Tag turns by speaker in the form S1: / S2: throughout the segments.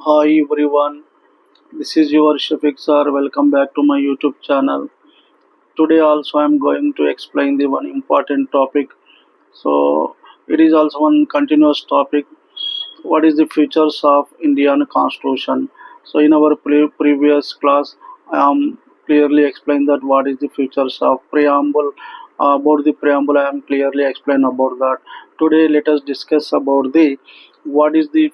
S1: Hi everyone, this is your Shafiq sir. Welcome back to my YouTube channel. Today also I am going to explain the one important topic. So it is also one continuous topic. What is the features of Indian Constitution? So in our previous class, I am clearly explained that what is the features of preamble. About the preamble, I am clearly explained about that. Today, let us discuss about the what is the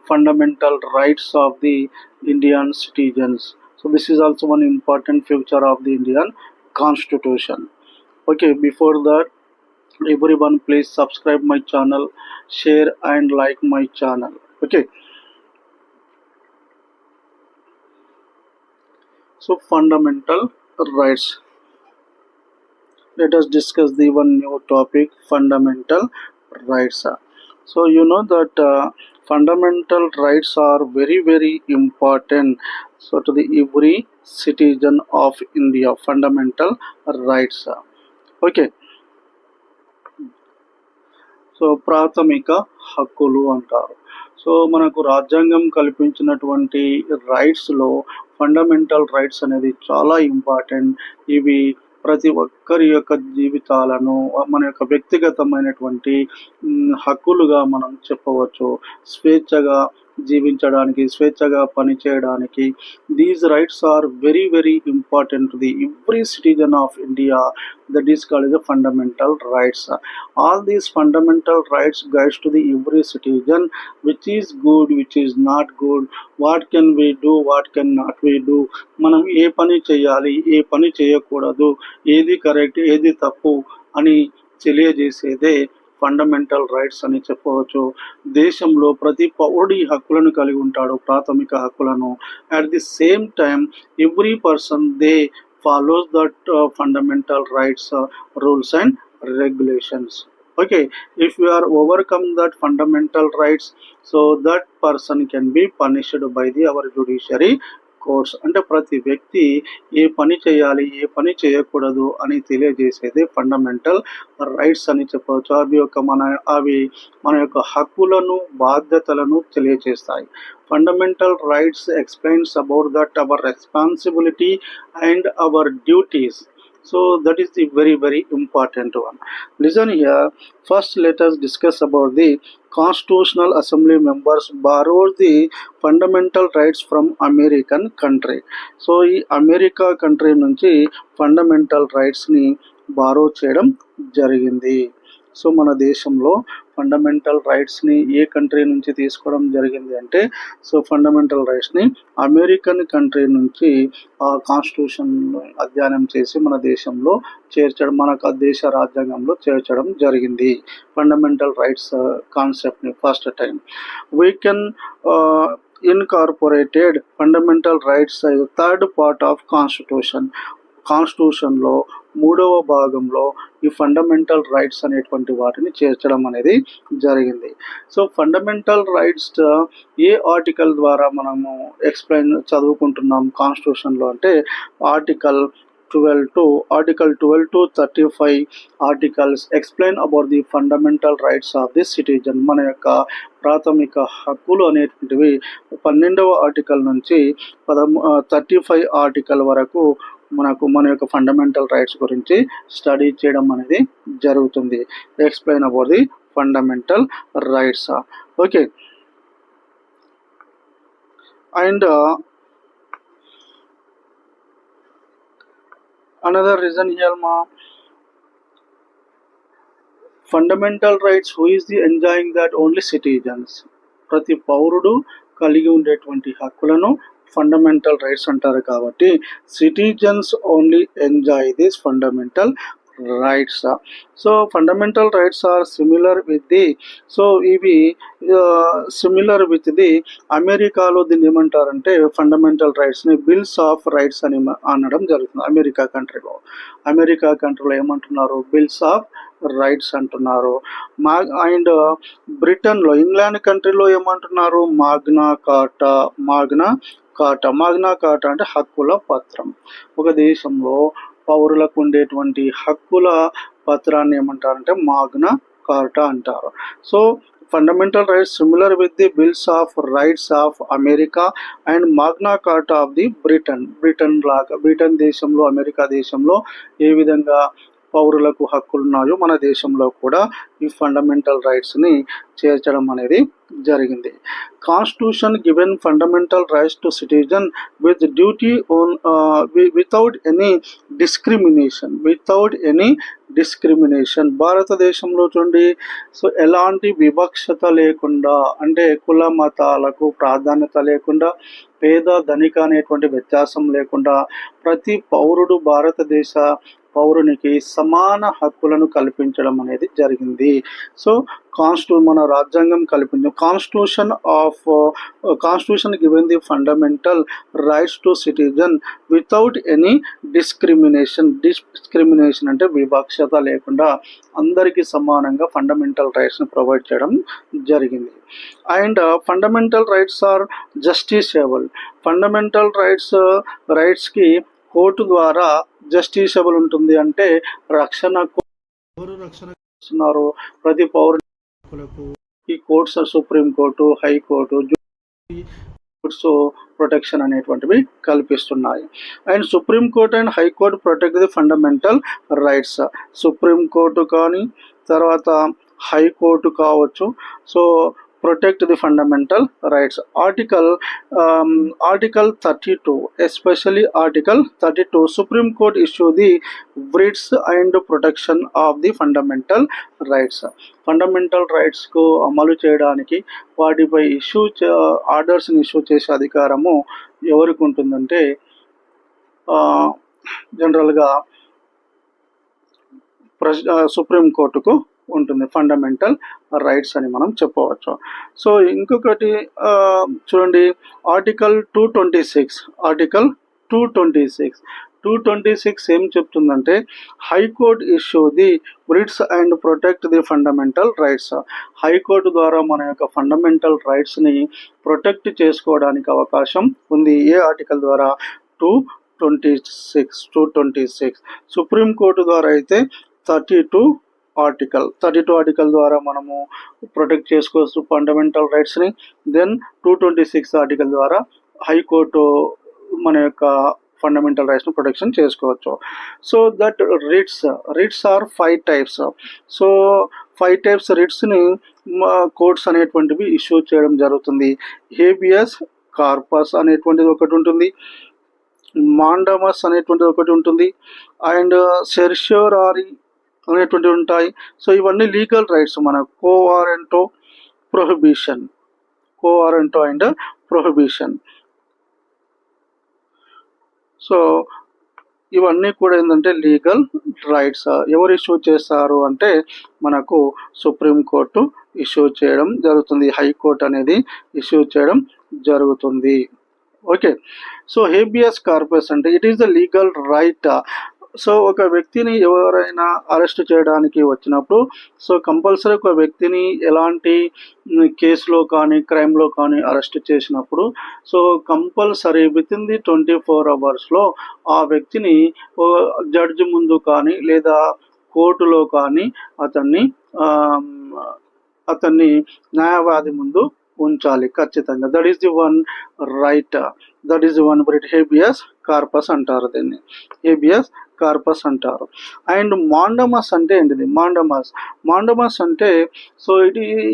S1: fundamental rights of the Indian citizens. So this is also one important feature of the Indian Constitution. Okay, before that, everyone please subscribe my channel, share and like my channel. Okay, so fundamental rights. Let us discuss the one new topic, fundamental rights. So you know that fundamental rights are very important, so to the every citizen of India, fundamental rights. Okay, so ప్రాథమిక హక్కులు అంటారు. So మనకు రాజ్యాంగం కల్పించినటువంటి రైట్స్లో fundamental rights అనేది చాలా important. ఇవి ప్రతి ఒక్కరి యొక్క జీవితాలను మన యొక్క వ్యక్తిగతమైనటువంటి హక్కులుగా మనం చెప్పవచ్చు. స్వేచ్ఛగా జీవించడానికి, స్వేచ్ఛగా పనిచేయడానికి these rights are very important to the every citizen of India. That is called the fundamental rights. All these fundamental rights guides to the every citizen, which is good, which is not good, what can we do, what cannot we do, మనం ఏ పని చేయాలి, ఏ పని చేయకూడదు, ఏది correct, ఏది తప్పు అని తెలియజేసేదే fundamental rights అని చెప్పవచ్చు. దేశంలో ప్రతి పౌరుడు ఈ హక్కులను కలిగి ఉంటాడు, ప్రాథమిక హక్కులను. At the same time every person they follows that fundamental rights rules and regulations. Okay, if we are overcome that fundamental rights, so that person can be punished by the our judiciary course. అంటే ప్రతి వ్యక్తి ఏ పని చేయాలి, ఏ పని చేయకూడదు అని తెలియజేసేది fundamental rights అని చెప్పవచ్చు. అవి మన యొక్క హక్కులను, బాధ్యతలను తెలియజేస్తాయి. Fundamental rights explains about that our responsibility and our duties. So that is the very important one. Listen here. First, let us discuss about the Constitutional Assembly members borrowed the fundamental rights from American country. So ఈ America country నుంచి fundamental రైట్స్ని borrow చేయడం జరిగింది. So మన దేశంలో fundamental రైట్స్ని ఏ country నుంచి తీసుకోవడం జరిగింది అంటే, సో ఫండమెంటల్ రైట్స్ని అమెరికన్ కంట్రీ నుంచి ఆ కాన్స్టిట్యూషన్ అధ్యయనం చేసి మన దేశంలో చేర్చడం, మన దేశ రాజ్యాంగంలో చేర్చడం జరిగింది. ఫండమెంటల్ రైట్స్ కాన్సెప్ట్ని first time we can incorporated fundamental rights third part of కాన్స్టిట్యూషన్లో మూడవ భాగంలో ఈ ఫండమెంటల్ రైట్స్ అనేటువంటి వాటిని చేర్చడం అనేది జరిగింది. సో ఫండమెంటల్ రైట్స్ ఏ ఆర్టికల్ ద్వారా మనము చదువుకుంటున్నాం కాన్స్టిట్యూషన్లో అంటే article 12 to 35 articles explain about the fundamental rights of the citizen. మన యొక్క ప్రాథమిక హక్కులు అనేటువంటివి 12వ ఆర్టికల్ నుంచి 35 ఆర్టికల్ వరకు మన యొక్క ఫండమెంటల్ రైట్స్ గురించి స్టడీ చేయడం అనేది జరుగుతుంది. Explain about the fundamental rights. Okay, and another reason here fundamental rights who is the enjoying that only citizens. ప్రతి పౌరుడు కలిగి ఉండేటువంటి హక్కులను ఫండమెంటల్ రైట్స్ అంటారు కాబట్టి citizens only enjoy this fundamental rights. So fundamental rights are similar with the, so ఇవి similar with the అమెరికాలో దీన్ని ఏమంటారంటే ఫండమెంటల్ రైట్స్ని బిల్స్ ఆఫ్ రైట్స్ అని అనడం జరుగుతుంది. అమెరికా కంట్రీలో ఏమంటున్నారు, బిల్స్ ఆఫ్ రైట్స్ అంటున్నారు. అండ్ బ్రిటన్లో, ఇంగ్లాండ్ కంట్రీలో ఏమంటున్నారు, మాగ్నా కార్టా అంటే హక్కుల పత్రం. ఒక దేశంలో పౌరులకు ఉండేటువంటి హక్కుల పత్రాన్ని ఏమంటారంటే మాగ్నా కార్టా అంటారు. So fundamental rights similar with the bills of rights of America and మాగ్నా కార్టా of the Britain దేశంలో, అమెరికా దేశంలో ఏ విధంగా పౌరులకు హక్కులు ఉన్నాయో మన దేశంలో కూడా ఈ ఫండమెంటల్ రైట్స్ని చేర్చడం అనేది జరిగింది. Constitution given fundamental rights to citizen with duty own without any discrimination భారతదేశంలో చూడండి. సో ఎలాంటి వివక్షత లేకుండా, అంటే కుల మతాలకు ప్రాధాన్యత లేకుండా, పేద ధనిక అనేటువంటి వ్యత్యాసం లేకుండా ప్రతి పౌరుడు భారతదేశ పౌరునికి సమాన హక్కులను కల్పించడం అనేది జరిగింది. సో మన రాజ్యాంగం కల్పించడం, constitution given the fundamental rights to citizen without any discrimination అంటే వివక్షత లేకుండా అందరికీ సమానంగా ఫండమెంటల్ రైట్స్ని ప్రొవైడ్ చేయడం జరిగింది. And fundamental rights are justiciable. ఫండమెంటల్ రైట్స్కి కోర్టు ద్వారా జస్టిషియబుల్ ఉంటుంది, అంటే ఎవరు రక్షణ ఇస్తున్నారు ప్రతి పౌరులకు ఈ courts, supreme court, high court, courts protection అనేటువంటివి కల్పిస్తున్నాయి. And supreme court and high court protect the fundamental rights. Supreme court కానీ తర్వాత హైకోర్టు కావచ్చు, so protect the fundamental rights. Article 32, especially Article 32, Supreme Court issue the writs and protection of the fundamental rights. Fundamental రైట్స్కు అమలు చేయడానికి వాటిపై ఆర్డర్స్ని issue చేసే అధికారము ఎవరికి ఉంటుందంటే జనరల్గా సుప్రీం కోర్టుకు ఉంటుంది. ఫండమెంటల్ రైట్స్ అని మనం చెప్పవచ్చు. సో ఇంకొకటి చూడండి, ఆర్టికల్ 226 ఏం చెప్తుందంటే high court issue the writs and protect the fundamental rights. High court ద్వారా మన యొక్క ఫండమెంటల్ రైట్స్ని ప్రొటెక్ట్ చేసుకోవడానికి అవకాశం ఉంది. ఏ ఆర్టికల్ ద్వారా? 226. సుప్రీం కోర్టు ద్వారా అయితే 32 ఆర్టికల్ ద్వారా మనము ప్రొటెక్ట్ చేసుకోవచ్చు ఫండమెంటల్ రైట్స్ని. దెన్ 226 ఆర్టికల్ ద్వారా హైకోర్టు మన యొక్క ఫండమెంటల్ రైట్స్ని ప్రొటెక్షన్ చేసుకోవచ్చు. So that writs are 5 types. So 5 types రిట్స్ని కోర్ట్స్ అనేటువంటివి ఇష్యూ చేయడం జరుగుతుంది. హేబియస్ కార్పస్ అనేటువంటిది ఒకటి ఉంటుంది, మాండమస్ అనేటువంటిది ఒకటి ఉంటుంది, అండ్ సెర్షియోరారీ అనేటువంటివి ఉంటాయి. సో ఇవన్నీ లీగల్ రైట్స్. మన కోవారెంటో అండ్ ప్రొహిబిషన్. సో ఇవన్నీ కూడా ఏంటంటే లీగల్ రైట్స్. ఎవరు ఇష్యూ చేస్తారు అంటే మనకు సుప్రీం కోర్టు ఇష్యూ చేయడం జరుగుతుంది, హైకోర్టు అనేది ఇష్యూ చేయడం జరుగుతుంది. ఓకే. సో హేబియస్ కార్పస్ అంటే it is the legal right. So ఒక వ్యక్తిని ఎవరైనా అరెస్ట్ చేయడానికి వచ్చినప్పుడు, సో కంపల్సరీ ఒక వ్యక్తిని ఎలాంటి కేసులో కానీ క్రైమ్లో కానీ అరెస్ట్ చేసినప్పుడు, so compulsory with in the 24 hours ఆ వ్యక్తిని జడ్జి ముందు కానీ లేదా కోర్టులో కానీ అతన్ని న్యాయవాది ముందు ఉంచాలి ఖచ్చితంగా. That is the one right, that is the one habeas corpus అంటారు, దీన్ని హేబియస్ కార్పస్ అంటారు. అండ్ మాండమస్ అంటే ఏంటిది? మాండమస్ అంటే సో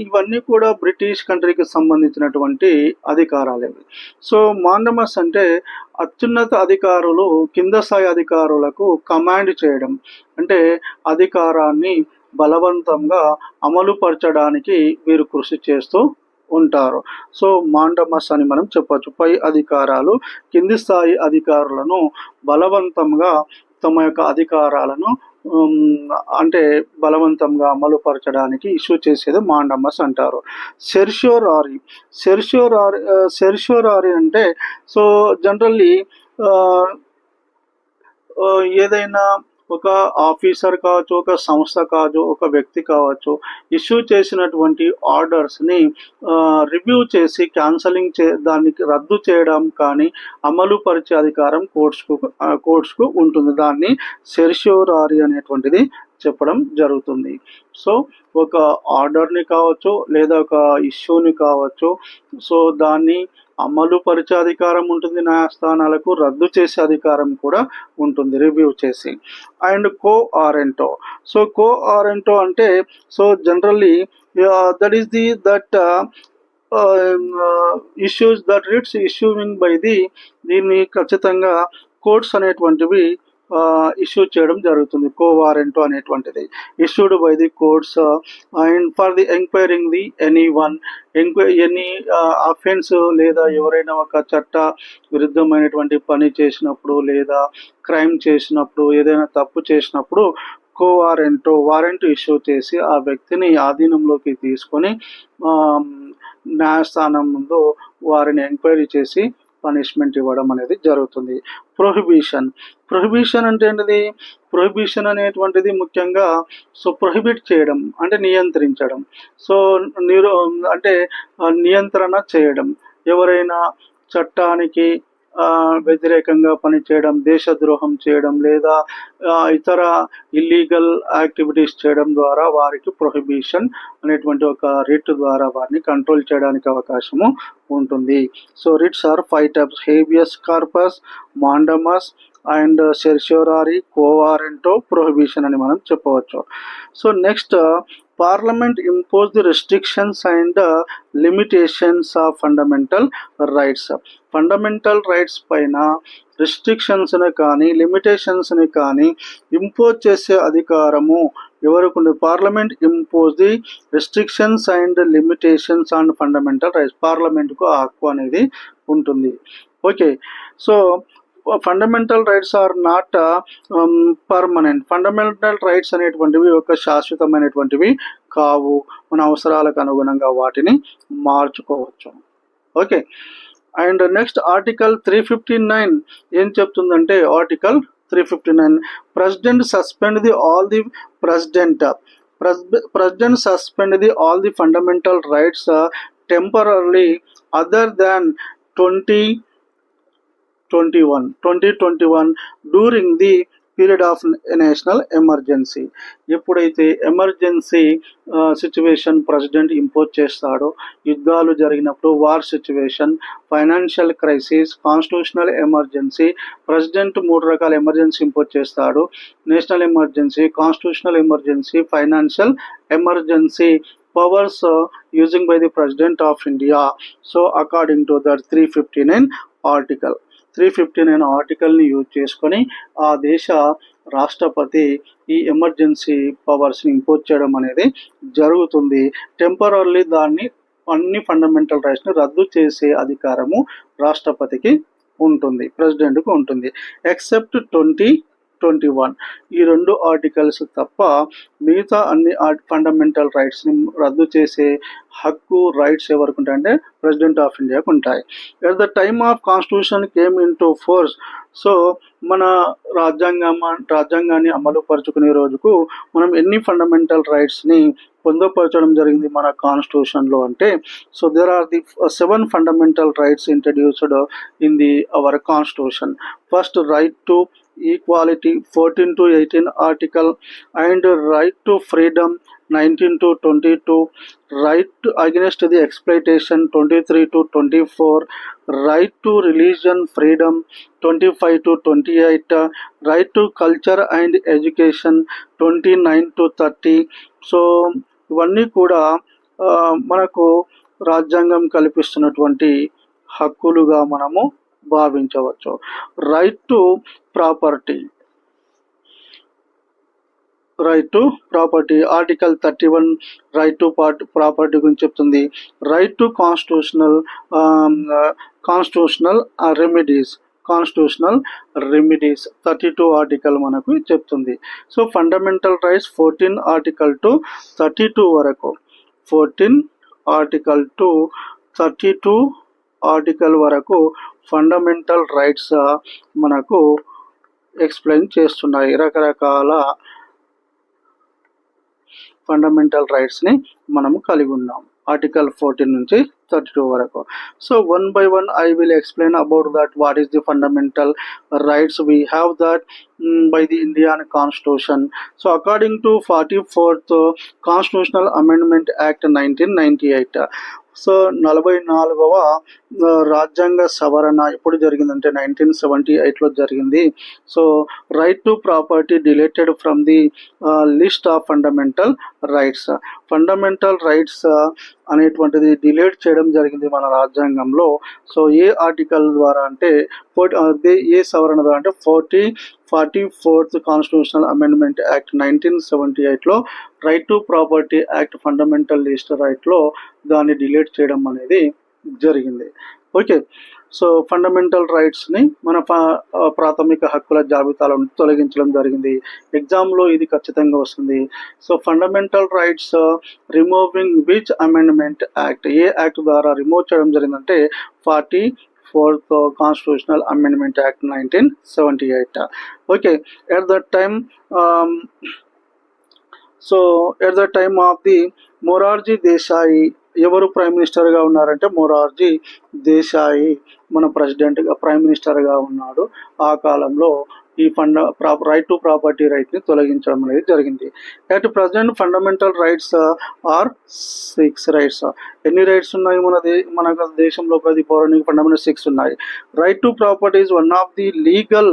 S1: ఇవన్నీ కూడా బ్రిటిష్ కంట్రీకి సంబంధించినటువంటి అధికారాలు ఇవి. సో మాండమస్ అంటే అత్యున్నత అధికారులు కింద స్థాయి అధికారులకు కమాండ్ చేయడం, అంటే అధికారాన్ని బలవంతంగా అమలుపరచడానికి వీరు కృషి చేస్తూ ఉంటారు. సో మాండమస్ అని మనం చెప్పచ్చు. పై అధికారాలు కింది స్థాయి అధికారులను బలవంతంగా తమ యొక్క అధికారాలను అంటే బలవంతంగా అమలుపరచడానికి ఇష్యూ చేసేది మాండమస్ అంటారు. సెర్షియోరారీ అంటే సో జనరల్లీ ఏదైనా ఒక ఆఫీసర్ కావచ్చు, ఒక సంస్థ కావచ్చు, ఒక వ్యక్తి కావచ్చు, ఇష్యూ చేసినటువంటి ఆర్డర్స్ని రివ్యూ చేసి క్యాన్సలింగ్ దానికి రద్దు చేయడం కానీ అమలు పరిచే అధికారం కోర్ట్స్కు ఉంటుంది. దాన్ని సెర్ష్యోరారీ అనేటువంటిది చెప్పడం జరుగుతుంది. సో ఒక ఆర్డర్ని కావచ్చు లేదా ఒక ఇష్యూని కావచ్చు, సో దాన్ని అమలు పరిచే అధికారం ఉంటుంది న్యాయస్థానాలకు, రద్దు చేసే అధికారం కూడా ఉంటుంది రివ్యూ చేసి. అండ్ కో-ఆరెంటో. సో కో-ఆరెంటో అంటే so generally that is that issues that writs issuing by దీన్ని ఖచ్చితంగా కోర్ట్స్ అనేటువంటివి ఇష్యూ చేయడం జరుగుతుంది. కో-వారెంటో అనేటువంటిది issued by the courts and for the enquiring the any offence, లేదా ఎవరైనా ఒక చట్ట విరుద్ధమైనటువంటి పని చేసినప్పుడు లేదా క్రైమ్ చేసినప్పుడు, ఏదైనా తప్పు చేసినప్పుడు వారెంట్ ఇష్యూ చేసి ఆ వ్యక్తిని ఆధీనంలోకి తీసుకొని న్యాయస్థానం ముందు వారిని ఎంక్వైరీ చేసి పనిష్మెంట్ ఇవ్వడం అనేది జరుగుతుంది. ప్రొహిబిషన్ అంటే ఏంటిది? ప్రొహిబిషన్ అనేటువంటిది ముఖ్యంగా సో ప్రొహిబిట్ చేయడం అంటే నియంత్రించడం, సో అంటే నియంత్రణ చేయడం, ఎవరైనా చట్టానికి వ్యతిరేకంగా పనిచేయడం, దేశద్రోహం చేయడం లేదా ఇతర ఇల్లీగల్ యాక్టివిటీస్ చేయడం ద్వారా వారికి ప్రొహిబిషన్ అనేటువంటి ఒక రిట్ ద్వారా వారిని కంట్రోల్ చేయడానికి అవకాశము ఉంటుంది. So writs are 5 types: habeas corpus, mandamus and certiorari, quo warranto, prohibition అని మనం చెప్పవచ్చు. So next, parliament impose the restrictions and limitations of fundamental rights. Fundamental rights పైన రిస్ట్రిక్షన్స్ని కానీ లిమిటేషన్స్ని కానీ ఇంపోజ్ చేసే అధికారము ఎవరికి ఉంది? Parliament impose the restrictions and limitations on fundamental rights. పార్లమెంట్కు ఆ హక్కు అనేది ఉంటుంది. Okay, so fundamental rights are not permanent. Fundamental rights అనేటువంటివి ఒక శాశ్వతమైనటువంటివి కావు. మన అవసరాలకు అనుగుణంగా వాటిని మార్చుకోవచ్చు. ఓకే, అండ్ నెక్స్ట్ ఆర్టికల్ 359 ఏం చెప్తుందంటే, article 359 president suspend the all the president suspend the all the fundamental rights temporarily other than 2021 during the period of national emergency. ఎప్పుడైతే ఎమర్జెన్సీ సిచ్యువేషన్ ప్రెసిడెంట్ ఇంపోజ్ చేస్తాడో, యుద్ధాలు జరిగినప్పుడు, war situation, financial crisis, constitutional emergency, president 3 రకాల emergency impose చేస్తాడు: national emergency, constitutional emergency, financial emergency. Powers using by the President of India. So according to that 359 ఆర్టికల్ని use చేసుకొని ఆ దేశ రాష్ట్రపతి ఈ ఎమర్జెన్సీ పవర్స్ని ఇంపోజ్ చేయడం అనేది జరుగుతుంది. టెంపరర్లీ దాన్ని అన్ని ఫండమెంటల్ రైట్స్ని రద్దు చేసే అధికారము రాష్ట్రపతికి ఉంటుంది, ప్రెసిడెంట్కు ఉంటుంది. ఎక్సెప్ట్ 2021 ఈ 2 ఆర్టికల్స్ తప్ప మిగతా అన్ని ఫండమెంటల్ రైట్స్ని రద్దు చేసే హక్కు, రైట్స్ ఎవరికి ఉంటాయంటే ప్రెసిడెంట్ ఆఫ్ ఇండియాకు ఉంటాయి. At the time of constitution came in to force. So మన రాజ్యాంగాన్ని అమలు పరుచుకునే రోజుకు మనం ఎన్ని ఫండమెంటల్ రైట్స్ని పొందుపరచడం జరిగింది మన కాన్స్టిట్యూషన్లో అంటే, so there are the 7 fundamental rights introduced in the our constitution. First, right to equality 14 to 18 article, and right to freedom 19 to 22, right to against the exploitation 23 to 24, right to religion freedom 25 to 28, right to culture and education 29 to 30. So ఇవన్నీ కూడా మనకు రాజ్యాంగం కల్పిస్తున్నటువంటి హక్కులుగా మనము భావించవచ్చు. Right to property article 31 right to property గురించి చెప్తుంది. Right to constitutional remedies 32 article మనకు చెప్తుంది. So fundamental rights 14 article to 32 వరకు, 14 ఆర్టికల్ టు 32 ఆర్టికల్ వరకు ఫండమెంటల్ రైట్స్ మనకు ఎక్స్ప్లెయిన్ చేస్తున్నాయి. రకరకాల ఫండమెంటల్ రైట్స్ని మనము కలిగి ఉన్నాం ఆర్టికల్ 14 నుంచి 32 వరకు. So one by one I will explain about that what is the fundamental rights we have that by the Indian Constitution. So according to 44th Constitutional Amendment Act 1998, so 44వ రాజ్యాంగ సవరణ ఎప్పుడు జరిగిందంటే 1978లో జరిగింది. So right to property deleted from the list of fundamental rights. Fundamental rights అనేటువంటిది delete చేయడం జరిగింది మన రాజ్యాంగంలో. సో ఏ ఆర్టికల్ ద్వారా అంటే ఏ సవరణ ద్వారా అంటే 44th కాన్స్టిట్యూషనల్ అమెండ్మెంట్ యాక్ట్ 1978లో right to property act fundamental list రైట్లో దాన్ని డిలీట్ చేయడం అనేది జరిగింది. ఓకే, సో ఫండమెంటల్ రైట్స్ని మన ప్రాథమిక హక్కుల జాబితాలో తొలగించడం జరిగింది. ఎగ్జామ్లో ఇది ఖచ్చితంగా వస్తుంది. So fundamental rights removing which amendment act, A act ద్వారా రిమూవ్ చేయడం జరిగిందంటే 44th Constitutional Amendment Act 1978. Okay, at that time, at the time of the Morarji Desai, ఎవరు ప్రైమ్ మినిస్టర్గా ఉన్నారంటే మొరార్జీ దేశాయి మన ప్రెసిడెంట్గా ప్రైమ్ మినిస్టర్గా ఉన్నాడు. ఆ కాలంలో ఈ రైట్ టు ప్రాపర్టీ రైట్ని తొలగించడం అనేది జరిగింది. At present fundamental rights are 6 rights. ఎన్ని రైట్స్ ఉన్నాయి మన దేశంలో? ప్రతి పౌరునికి ఫండమెంటల్ 6 ఉన్నాయి. Right to property is one of the legal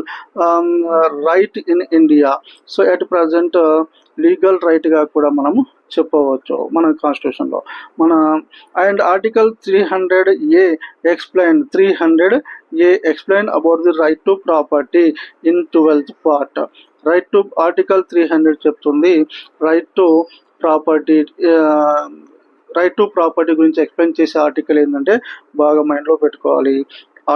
S1: right in India. So at present legal రైట్గా కూడా మనము చెప్పవచ్చు మన కాన్స్టిట్యూషన్లో. And article 300A explain about the right to property in 12th part. Article 300 చెప్తుంది రైట్ టు ప్రాపర్టీ గురించి explain చేసే article ఏంటంటే బాగా మైండ్లో పెట్టుకోవాలి.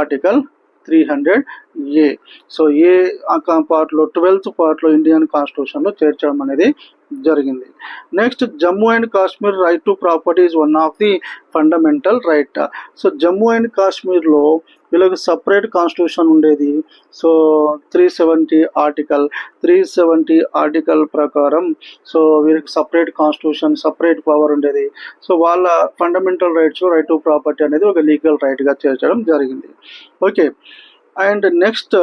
S1: Article 300A. సో ఏ పార్ట్లో 12th పార్ట్లో ఇండియన్ కాన్స్టిట్యూషన్లో చేర్చడం అనేది జరిగింది. Next Jammu and Kashmir right to property is one of the fundamental right. So Jammu and కాశ్మీర్లో వీళ్ళకి సపరేట్ కాన్స్టిట్యూషన్ ఉండేది. సో 370 ఆర్టికల్ ప్రకారం సో వీరికి సపరేట్ కాన్స్టిట్యూషన్, సపరేట్ పవర్ ఉండేది. సో వాళ్ళ fundamental rights right to property అనేది ఒక లీగల్ రైట్గా చేర్చడం జరిగింది. Okay, and next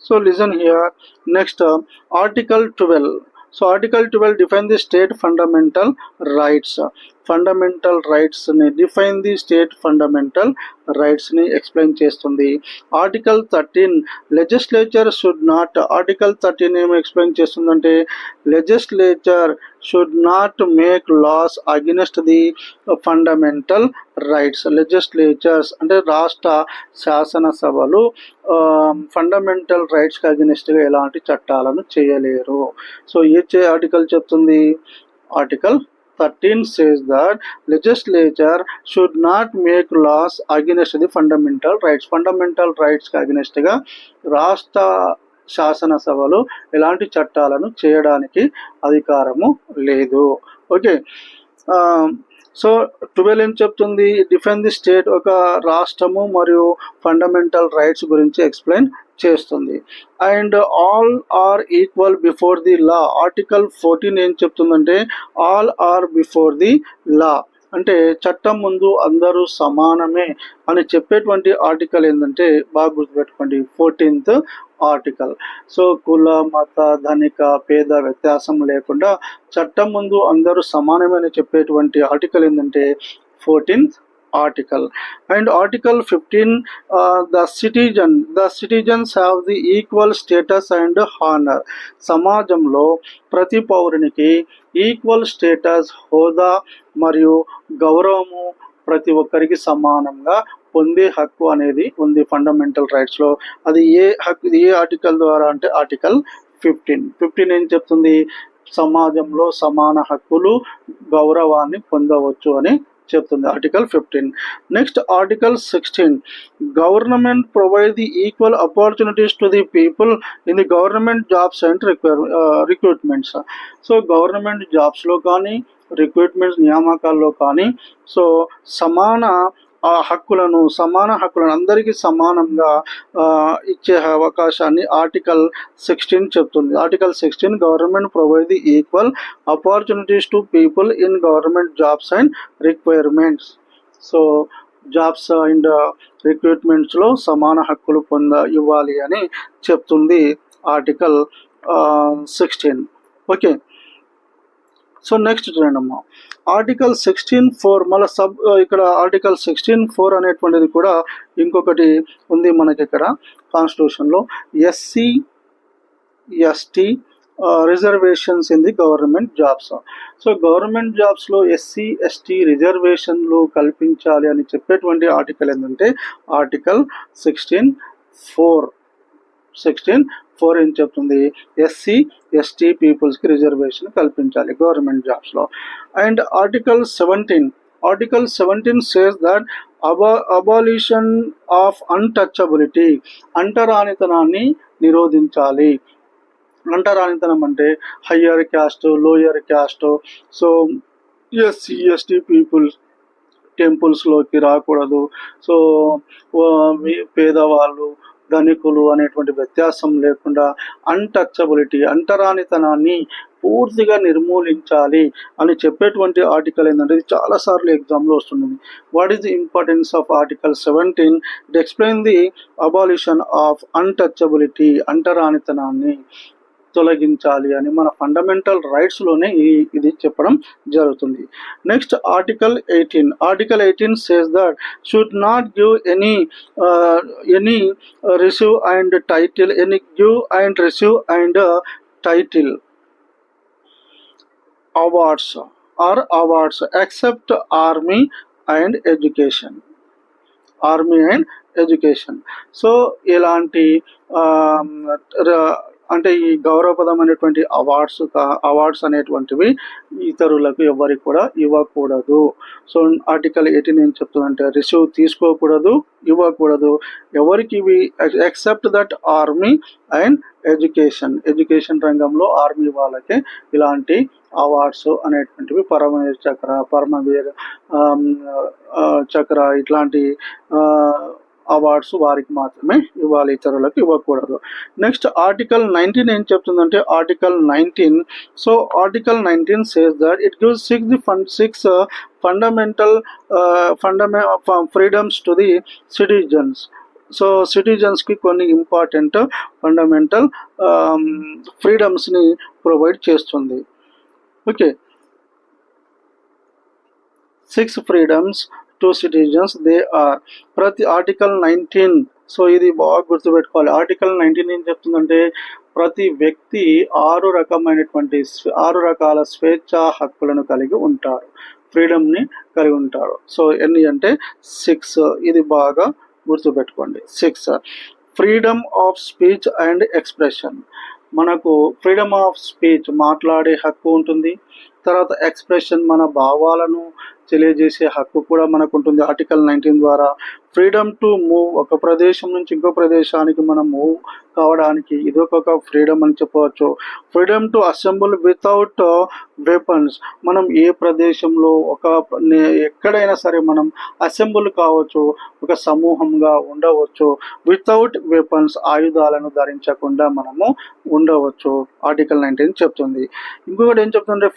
S1: so listen here. Next, article 12. So article 12 define the state fundamental rights. Fundamental rights ni define the state fundamental rights ni explain చేస్తుంది. article 13 legislature should not, article 13 ఏం explain చేస్తుందంటే legislature should not make laws against the fundamental rights. legislatures అంటే రాష్ట్ర శాసనసభలు fundamental రైట్స్కి అగెనిస్ట్గా ఎలాంటి చట్టాలను చేయలేరు. So ఏ article చెప్తుంది? Article 13 says that legislature should not make laws against the fundamental rights. Fundamental రైట్స్కి అగెనిస్ట్గా రాష్ట్ర శాసనసభలు ఎలాంటి చట్టాలను చేయడానికి అధికారము లేదు. ఓకే, సో 12 ఏం చెప్తుంది? డిఫైన్ ది స్టేట్, ఒక రాష్ట్రము మరియు ఫండమెంటల్ రైట్స్ గురించి ఎక్స్ప్లెయిన్ చేస్తుంది. And all are equal before the law. Article 14 ఏం చెప్తుందంటే all are before the law, అంటే చట్టం ముందు అందరూ సమానమే అని చెప్పేటువంటి ఆర్టికల్ ఏంటంటే బాగా గుర్తుపెట్టుకోండి 14th ఆర్టికల్. సో కుల, మత, ధనిక, పేద వ్యత్యాసం లేకుండా చట్టం ముందు అందరూ సమానమని చెప్పేటువంటి ఆర్టికల్ ఏంటంటే 14th article. And article 15 the citizens have the equal status and honor. సమాజంలో ప్రతి పౌరునికి ఈక్వల్ స్టేటస్, హోదా మరియు గౌరవము ప్రతి ఒక్కరికి సమానంగా పొందే హక్కు అనేది ఉంది ఫండమెంటల్ రైట్స్లో. అది ఏ ఆర్టికల్ ద్వారా అంటే ఆర్టికల్ 15 ఏం చెప్తుంది? సమాజంలో సమాన హక్కులు, గౌరవాన్ని పొందవచ్చు అని చెప్తుంది article 15. Next article 16 government provide the equal opportunities to the people in the government jobs and recruitments. So government జాబ్స్లో కానీ రిక్రూట్మెంట్స్ నియామకాల్లో కానీ సో సమాన ఆ హక్కులను, సమాన హక్కులను అందరికీ సమానంగా ఇచ్చే అవకాశాన్ని ఆర్టికల్ 16 చెప్తుంది. Article 16 government provide the equal opportunities to people in government jobs and requirements. So jobs and రిక్రూట్మెంట్స్లో సమాన హక్కులు ఇవ్వాలి అని చెప్తుంది ఆర్టికల్ 16. ఓకే, సో నెక్స్ట్ చూడండి అమ్మా, ఆర్టికల్ 16(4) మళ్ళీ ఇక్కడ ఆర్టికల్ 16(4) అనేటువంటిది కూడా ఇంకొకటి ఉంది మనకి ఇక్కడ కాన్స్టిట్యూషన్లో. SC ST reservations in the government jobs. So government జాబ్స్లో ఎస్సీ ఎస్టీ రిజర్వేషన్లు కల్పించాలి అని చెప్పేటువంటి ఆర్టికల్ ఏంటంటే ఆర్టికల్ 16(4) ఏం చెప్తుంది, ఎస్సీ ఎస్టీ పీపుల్స్కి రిజర్వేషన్ కల్పించాలి గవర్నమెంట్ జాబ్స్లో. And article 17 says that abolition of untouchability, అంటరానితనాన్ని నిరోధించాలి. అంటరానితనం అంటే higher caste, lower caste. So SC ST peoples టెంపుల్స్లోకి రాకూడదు. సో పేదవాళ్ళు ధనికులు అనేటువంటి వ్యత్యాసం లేకుండా అన్టచబిలిటీ, అంటరానితనాన్ని పూర్తిగా నిర్మూలించాలి అని చెప్పేటువంటి ఆర్టికల్ ఏంటంటే ఇది చాలాసార్లు ఎగ్జామ్లో వస్తుంది. What is the importance of article 17? It explain the abolition of untouchability, అంటరానితనాన్ని తొలగించాలి అని మన ఫండమెంటల్ రైట్స్లోనే ఇది చెప్పడం జరుగుతుంది. Next article 18 says that should not give any receive and title, title awards except army and education. So ఇలాంటి అంటే ఈ గౌరవప్రదమైనటువంటి అవార్డ్స్ అనేటువంటివి ఇతరులకు ఎవరికి కూడా ఇవ్వకూడదు. సో ఆర్టికల్ 18 ఏం చెప్తుందంటే రిసీవ్ తీసుకోకూడదు, ఇవ్వకూడదు. ఎవరికి ఇవి except that army and education రంగంలో ఆర్మీ వాళ్ళకే ఇలాంటి అవార్డ్స్ అనేటువంటివి పరమవీర్ చక్ర ఇట్లాంటి అవార్డ్స్ వారికి మాత్రమే ఇవ్వాలి, ఇతరులకు ఇవ్వకూడదు. నెక్స్ట్ ఆర్టికల్ 19 ఏం చెప్తుందంటే article 19 says that it gives 6 fundamental freedoms to the citizens. So సిటిజన్స్కి కొన్ని ఇంపార్టెంట్ ఫండమెంటల్ ఫ్రీడమ్స్ని ప్రొవైడ్ చేస్తుంది. Okay, 6 freedoms to citizens. They are ప్రతి ఆర్టికల్ 19. సో ఇది బాగా గుర్తుపెట్టుకోవాలి. ఆర్టికల్ 19 ఏం చెప్తుందంటే ప్రతి వ్యక్తి 6 రకాల స్వేచ్ఛా హక్కులను కలిగి ఉంటాడు, ఫ్రీడమ్ని కలిగి ఉంటాడు. సో ఎన్ని అంటే 6. ఇది బాగా గుర్తుపెట్టుకోండి. 6 freedom of speech and expression. మనకు ఫ్రీడమ్ ఆఫ్ స్పీచ్ మాట్లాడే హక్కు ఉంటుంది. తర్వాత ఎక్స్ప్రెషన్ మన భావాలను తెలియజేసే హక్కు కూడా మనకు ఉంటుంది ఆర్టికల్ 19 ద్వారా. ఫ్రీడమ్ టు మూవ్, ఒక ప్రదేశం నుంచి ఇంకో ప్రదేశానికి మనం మూవ్ కావడానికి ఇది ఒక ఫ్రీడమ్ అని చెప్పవచ్చు. Freedom to assemble without weapons, మనం ఏ ప్రదేశంలో ఎక్కడైనా సరే మనం అసెంబుల్ కావచ్చు, ఒక సమూహంగా ఉండవచ్చు. వితౌట్ వెపన్స్, ఆయుధాలను ధరించకుండా మనము ఉండవచ్చు ఆర్టికల్ 19 చెప్తుంది. ఇంకొకటి ఏం చెప్తుందంటే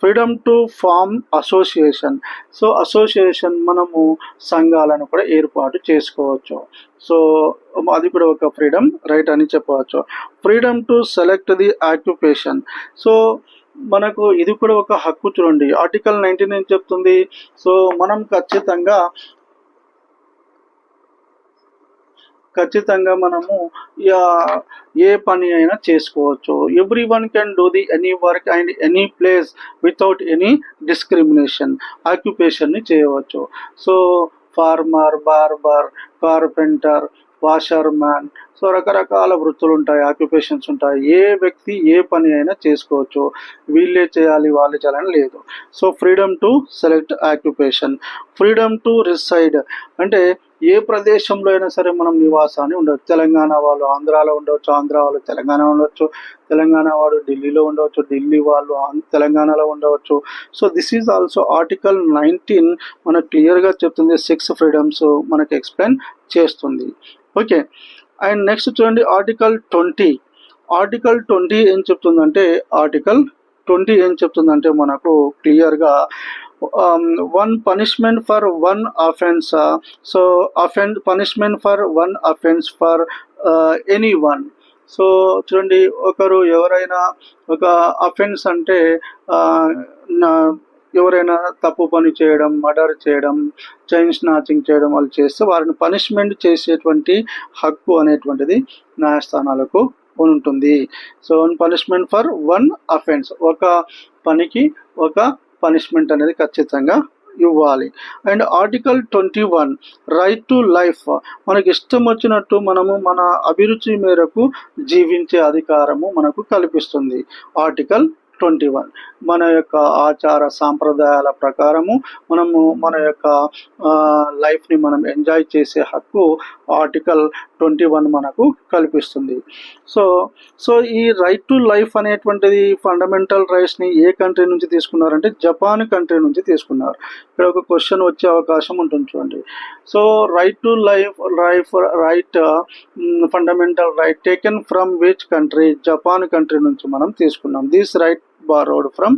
S1: freedom to form association. So association మనము సంఘాలను కూడా ఏర్పాటు చేసుకోవచ్చు. సో అది కూడా ఒక ఫ్రీడమ్ రైట్ అని చెప్పవచ్చు. Freedom to select the occupation. So మనకు ఇది కూడా ఒక హక్కు. చూడండి ఆర్టికల్ 19 ఏం చెప్తుంది, సో మనం ఖచ్చితంగా మనము ఏ పని అయినా చేసుకోవచ్చు. Everyone can do the any work and any place without any discrimination. ఆక్యుపేషన్ని చేయవచ్చు. So farmer, barber, carpenter, washerman, so రకరకాల వృత్తులు ఉంటాయి, ఆక్యుపేషన్స్ ఉంటాయి. ఏ వ్యక్తి ఏ పని అయినా చేసుకోవచ్చు, వీళ్ళే చేయాలి వాళ్ళే చేయాలని లేదు. So freedom to select occupation. Freedom to reside అంటే ఏ ప్రదేశంలో అయినా సరే మనం నివాసాన్ని ఉండవచ్చు. తెలంగాణ వాళ్ళు ఆంధ్రాలో ఉండవచ్చు, ఆంధ్ర వాళ్ళు తెలంగాణ ఉండవచ్చు, తెలంగాణ వాడు ఢిల్లీలో ఉండవచ్చు, ఢిల్లీ వాళ్ళు తెలంగాణలో ఉండవచ్చు. So this is also article 19 మనకు క్లియర్గా చెప్తుంది, 6 ఫ్రీడమ్స్ మనకి ఎక్స్ప్లెయిన్ చేస్తుంది. ఓకే, అండ్ నెక్స్ట్ చూడండి ఆర్టికల్ 20. ఆర్టికల్ 20 ఏం చెప్తుందంటే, ఆర్టికల్ 20 ఏం చెప్తుందంటే మనకు క్లియర్గా one punishment for one offence. So punishment for one offence for any one. So చూడండి, ఒకరు ఎవరైనా ఒక అఫెన్స్ అంటే ఎవరైనా తప్పు పని చేయడం, మర్డర్ చేయడం, చైన్ స్నాచింగ్ చేయడం వాళ్ళు చేస్తే వారిని పనిష్మెంట్ చేసేటువంటి హక్కు అనేటువంటిది న్యాయస్థానాలకు ఉంటుంది. So punishment for one offence, ఒక పనికి ఒక పనిష్మెంట్ అనేది ఖచ్చితంగా ఇవ్వాలి. And article 21 right to life, మనకి ఇష్టం వచ్చినట్టు మనము మన అభిరుచి మేరకు జీవించే అధికారము మనకు కల్పిస్తుంది. ఆర్టికల్ 21 మన యొక్క ఆచార సాంప్రదాయాల ప్రకారము మనము మన యొక్క లైఫ్ని మనం ఎంజాయ్ చేసే హక్కు ఆర్టికల్ 21 మనకు కల్పిస్తుంది. సో ఈ రైట్ టు లైఫ్ అనేటువంటిది ఫండమెంటల్ రైట్స్ని ఏ కంట్రీ నుంచి తీసుకున్నారంటే జపాన్ కంట్రీ నుంచి తీసుకున్నారు. ఇక్కడ ఒక క్వశ్చన్ వచ్చే అవకాశం ఉంటుంది చూడండి. So right to right fundamental right taken from which country? Japan country నుంచి మనం తీసుకున్నాం. This right borrowed from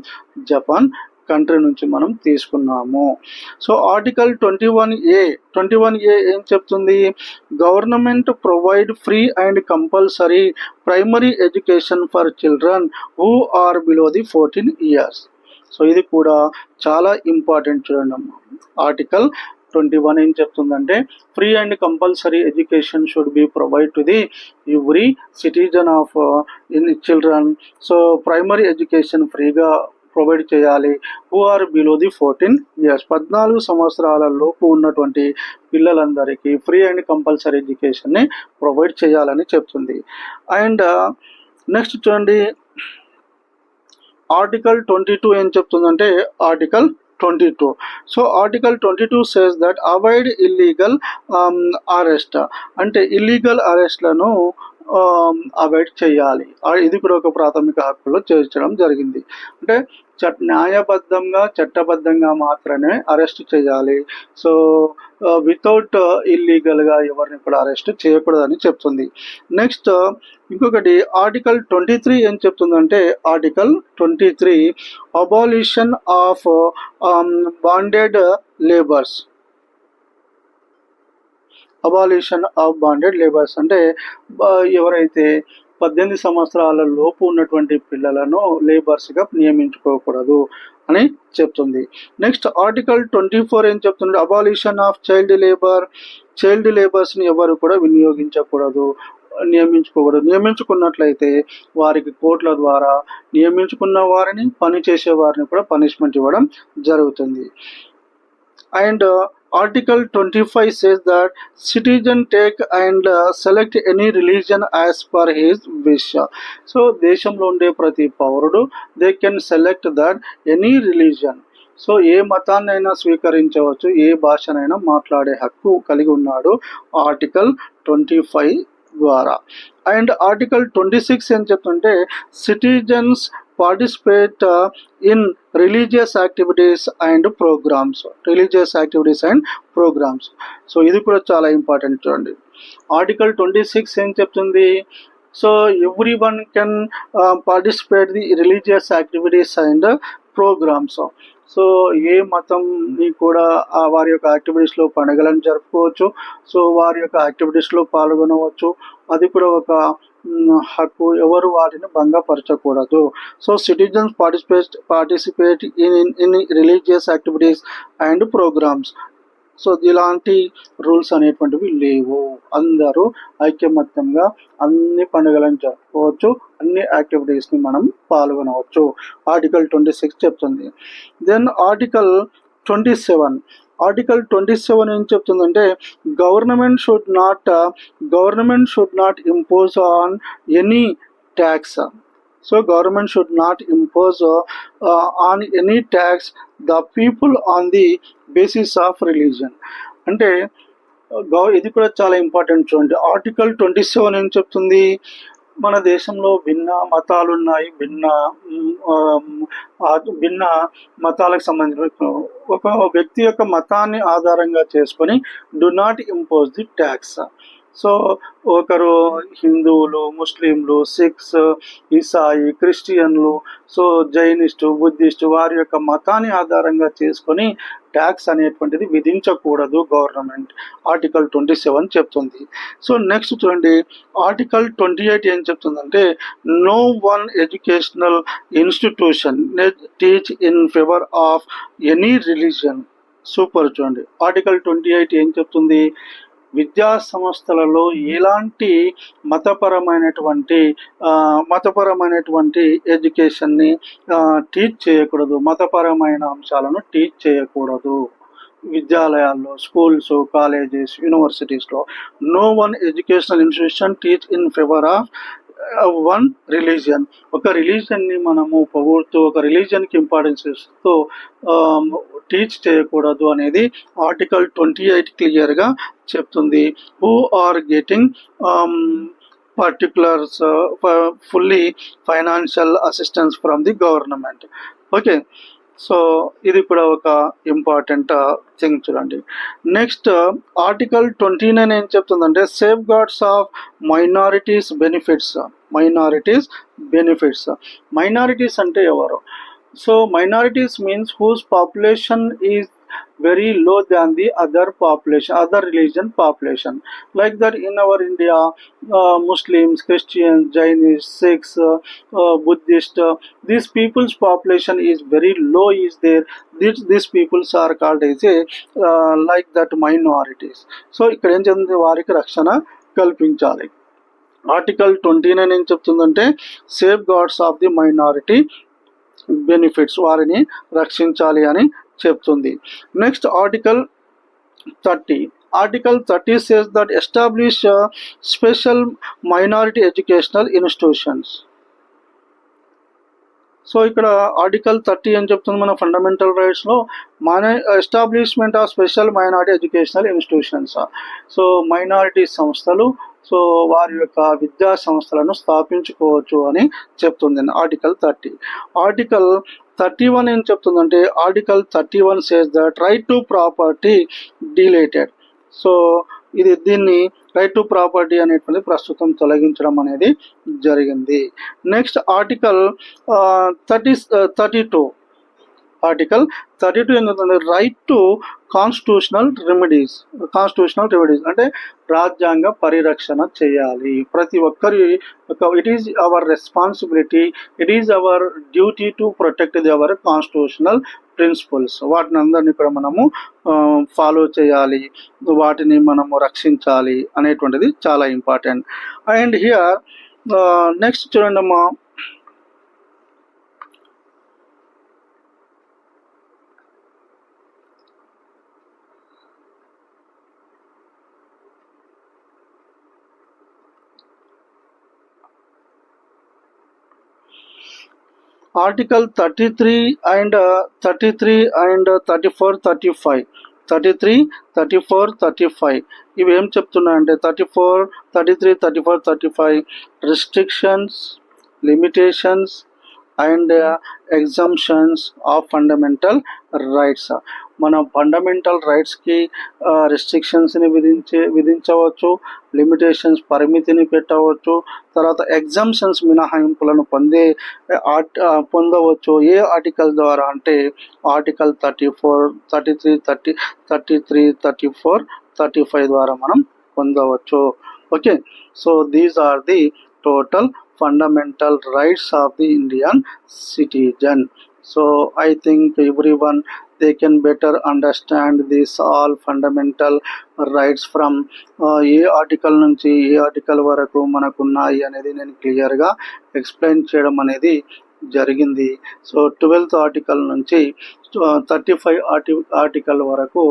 S1: Japan country నుంచి మనం తీసుకున్నాము. సో ఆర్టికల్ 21A ఏం చెప్తుంది? Government provide free and compulsory primary education for children who are below the 14 years. So ఇది కూడా చాలా ఇంపార్టెంట్ చూడండి అమ్మా. ఆర్టికల్ 21 ఏం చెప్తుందంటే free and compulsory education should be provide to the every citizen of in children. So primary education ఫ్రీగా provide చేయాలి. Who are below the 14 years, 14 సంవత్సరాల లోపు ఉన్నటువంటి పిల్లలందరికీ ఫ్రీ అండ్ కంపల్సరీ ఎడ్యుకేషన్ని ప్రొవైడ్ చేయాలని చెప్తుంది. అండ్ నెక్స్ట్ చూడండి ఆర్టికల్ 22 ఏం చెప్తుందంటే article 22. So article 22 says that avoid illegal arrest, అంటే ఇల్లీగల్ అరెస్ట్లను అవాయిడ్ చేయాలి. ఇది కూడా ఒక ప్రాథమిక హక్కులో చేర్చడం జరిగింది. అంటే న్యాయబద్ధంగా చట్టబద్ధంగా మాత్రమే అరెస్ట్ చేయాలి. సో వితౌట్ ఇల్లీగల్గా ఎవరిని కూడా అరెస్ట్ చేయకూడదని చెప్తుంది. నెక్స్ట్ ఇంకొకటి ఆర్టికల్ 23 ఏం చెప్తుందంటే article 23 abolition of bonded labours. Abolition of bonded labours అంటే ఎవరైతే 18 సంవత్సరాల లోపు ఉన్నటువంటి పిల్లలను లేబర్స్గా నియమించుకోకూడదు అని చెప్తుంది. నెక్స్ట్ ఆర్టికల్ 24 ఏం చెప్తుంది? Abolition of child labour. Child లేబర్స్ని ఎవరు కూడా వినియోగించకూడదు, నియమించుకోకూడదు. నియమించుకున్నట్లయితే వారికి కోర్టుల ద్వారా నియమించుకున్న వారిని, పని చేసే వారిని కూడా పనిష్మెంట్ ఇవ్వడం జరుగుతుంది. And article 25 says that citizen take and select any religion as per his wish. So దేశంలో ఉండే ప్రతి పౌరుడు they can select that any religion. So ఏ మతాన్నైనా స్వీకరించవచ్చు, ఏ భాషనైనా మాట్లాడే హక్కు కలిగి ఉన్నాడు ఆర్టికల్ 25 ద్వారా. అండ్ ఆర్టికల్ 26 ఏం చెప్తుంటే citizens participate in religious activities and programmes. So ఇది కూడా చాలా ఇంపార్టెంట్ చూడండి. ఆర్టికల్ 26 ఏం చెప్తుంది? So everyone can participate the religious activities and programmes. So ఏ మతంని కూడా వారి యొక్క యాక్టివిటీస్లో పండుగలను జరుపుకోవచ్చు. సో వారి యొక్క యాక్టివిటీస్లో పాల్గొనవచ్చు. అది కూడా ఒక హక్కు, ఎవరు వాటిని భంగపరచకూడదు. So citizens participate in religious activities and programmes. So ఇలాంటి రూల్స్ అనేటువంటివి లేవు. అందరూ ఐకమత్యంగా అన్ని పండుగలను జరుపుకోవచ్చు, అన్ని యాక్టివిటీస్ని మనం పాల్గొనవచ్చు. ఆర్టికల్ 26 చెప్తుంది. దెన్ ఆర్టికల్ 27 ఏం చెప్తుందంటే government should not impose on any tax. So government should not impose on any tax the people on the basis of religion. అంటే ఇది కూడా చాలా ఇంపార్టెంట్ చూడండి. ఆర్టికల్ 27 ఏం చెప్తుంది? మన దేశంలో భిన్న మతాలు ఉన్నాయి, భిన్న మతాలకు సంబంధించిన ఒక వ్యక్తి యొక్క మతాన్ని ఆధారంగా చేసుకొని do not impose the tax. So ఒకరు హిందువులు, ముస్లింలు, సిఖ్స్, ఈసాయి, క్రిస్టియన్లు, సో జైనిస్టు, బుద్ధిస్టు వారి యొక్క మతాన్ని ఆధారంగా చేసుకొని ట్యాక్స్ అనేటువంటిది విధించకూడదు గవర్నమెంట్. ఆర్టికల్ 27 చెప్తుంది. సో నెక్స్ట్ చూడండి, ఆర్టికల్ 28 ఏం చెప్తుందంటే no one educational institution teach in favour of any religion. Super. చూడండి, ఆర్టికల్ 28 ఏం చెప్తుంది? విద్యా సంస్థలలో ఎలాంటి మతపరమైనటువంటి ఎడ్యుకేషన్ని టీచ్ చేయకూడదు, మతపరమైన అంశాలను టీచ్ చేయకూడదు విద్యాలయాల్లో, స్కూల్స్, కాలేజెస్, యూనివర్సిటీస్లో. No one educational institution teach in favour of one religion. ఒక రిలీజియన్ని మనము పొగుడుతూ, ఒక రిలీజియన్కి ఇంపార్టెన్స్ ఇస్తూ టీచ్ చేయకూడదు అనేది ఆర్టికల్ 28 క్లియర్గా చెప్తుంది. Who are getting particulars fully financial assistance from the government. Okay, so ఇది కూడా ఒక ఇంపార్టెంట్ థింగ్ చూడండి. నెక్స్ట్ ఆర్టికల్ 29 ఏం చెప్తుందంటే safeguards of minorities benefits. Minorities అంటే ఎవరు? So minorities means whose population is very low than the other religion population. Like that in our India, Muslims, Christians, Jainists, Sikhs, Buddhists, these people's population is very low is there. These peoples are called as a like that minorities. So ఇక్కడ ఏం చెప్తుంది? వారికి రక్షణ కల్పించాలి. Article 29 ఏం చెప్తుందంటే safeguards of the minority benefits, వారిని రక్షించాలి అని చెప్తుంది. Next article 30 says that establish special minority educational institutions. So ఇక్కడ ఆర్టికల్ 30 అని చెప్తుంది మన ఫండమెంటల్ రైట్స్లో establishment of special minority educational institutions. So minority సంస్థలు, సో వారి యొక్క విద్యా సంస్థలను స్థాపించుకోవచ్చు అని చెప్తుంది ఆర్టికల్ 30. ఆర్టికల్ 31 ఏం చెప్తుందంటే article 31 says that right to property dilated. So దీన్ని రైట్ టు ప్రాపర్టీ అనేటువంటి ప్రస్తుతం తొలగించడం అనేది జరిగింది. నెక్స్ట్ ఆర్టికల్ 32 ఏంటంటే రైట్ టు కాన్స్టిట్యూషనల్ రెమెడీస్ అంటే రాజ్యాంగ పరిరక్షణ చేయాలి ప్రతి ఒక్కరి. It is our responsibility, it is our duty to protect our constitutional principles. వాటిని అందరినీ కూడా మనము ఫాలో చేయాలి, వాటిని మనము రక్షించాలి అనేటువంటిది చాలా ఇంపార్టెంట్. అండ్ హియర్ నెక్స్ట్ చూడండి అమ్మా, ఆర్టికల్ 33 and 34, 35 ఇవి ఏం చెప్తున్నాయంటే 33, 34, 35 restrictions, limitations and exemptions of fundamental rights. మన ఫండమెంటల్ రైట్స్కి రిస్ట్రిక్షన్స్ని విధించవచ్చు, లిమిటేషన్స్ పరిమితిని పెట్టవచ్చు, తర్వాత ఎగ్జంప్షన్స్ మినహాయింపులను పొందవచ్చు. ఏ ఆర్టికల్ ద్వారా అంటే ఆర్టికల్ 34, 33, 34, 35 ద్వారా మనం పొందవచ్చు. Okay, so these are the total fundamental rights of the Indian citizen. So I think everyone they can better understand this all fundamental rights from A article నుంచి ఏ ఆర్టికల్ వరకు మనకు ఉన్నాయి అనేది నేను క్లియర్గా ఎక్స్ప్లెయిన్ చేయడం అనేది జరిగింది. సో 12th ఆర్టికల్ నుంచి 35 ఆర్టికల్ వరకు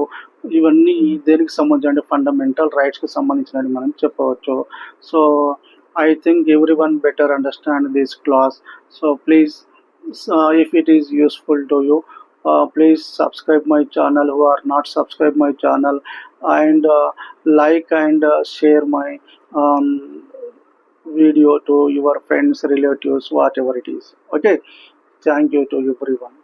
S1: ఇవన్నీ దేనికి సంబంధించిన ఫండమెంటల్ రైట్స్కి సంబంధించినవి మనం చెప్పవచ్చు. So I think everyone better understand this class. So please, if it is useful to you, Please subscribe my channel who are not subscribe my channel, and like and share my video to your friends, relatives, whatever it is. Okay, thank you to everyone.